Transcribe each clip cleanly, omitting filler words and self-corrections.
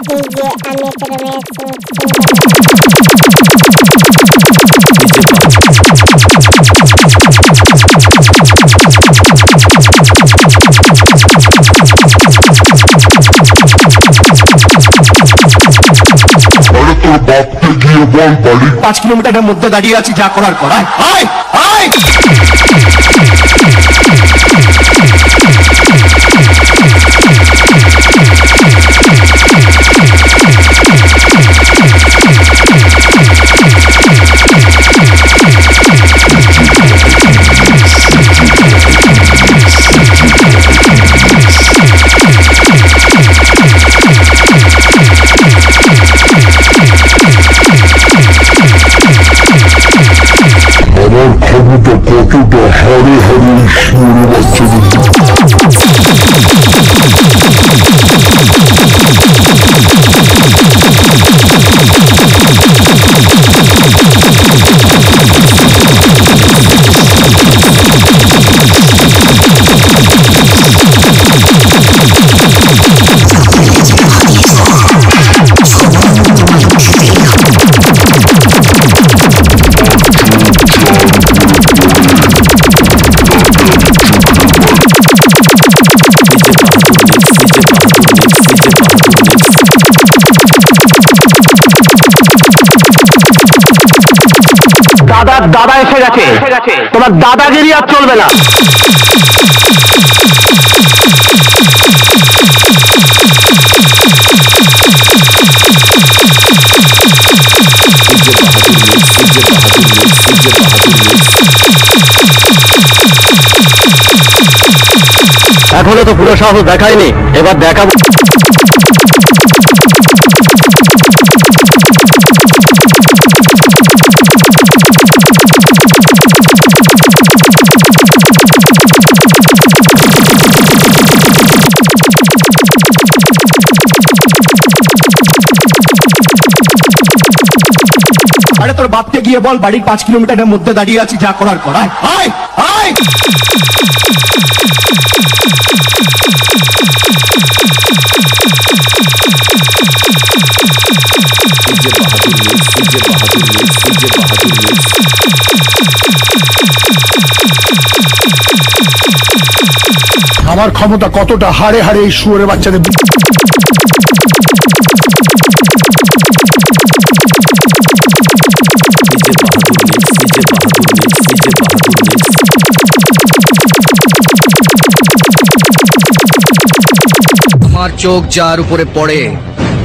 DJ Amit Ramesh বাপকে গিয়ে বল বাড়ি 5 কিলোমিটারের মধ্যে দাঁড়িয়ে আছি, যা করার করায়। আয় আয় ক্ষমতা কতটা হারে হারে শুরু দাদা এসে গেছে, তোমার দাদাগিরি আর চলবে না। এখনো তো পুরো সাহস দেখায়নি, এবার দেখাবো। আরে তোর বাপকে গিয়ে বল বাড়ির 5 কিলোমিটারের মধ্যে দাঁড়িয়ে আছি, যা করার করায়। আয় আয় আমার ক্ষমতা কতটা হারে হারে এই শুয়োরের বাচ্চাদের আমার চোখ যার উপরে পড়ে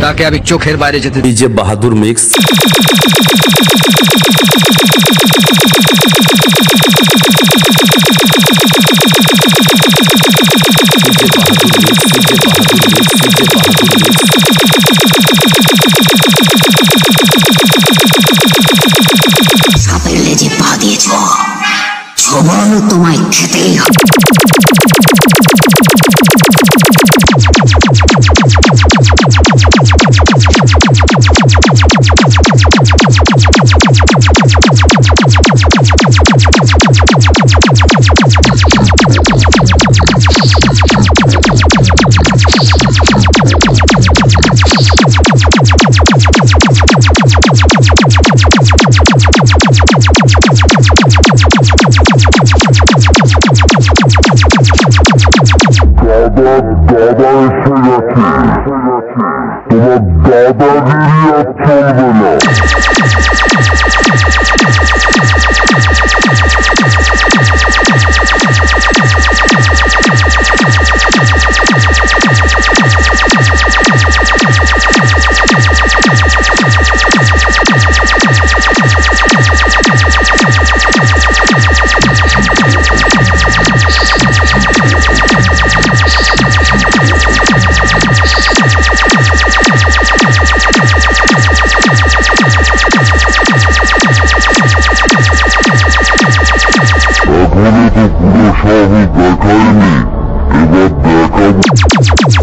তাকে আমি চোখের বাইরে যেতে ডিজে বাহাদুর মিক্স। সাপের লেজে পা দিয়েছ, ছবল তোমায় খেতেই হবে। দাদা এসে গেছে, তোমার দাদাগিরি আর চলবে না। পুরো সবই দেখায়নি, এবার দেখাবো।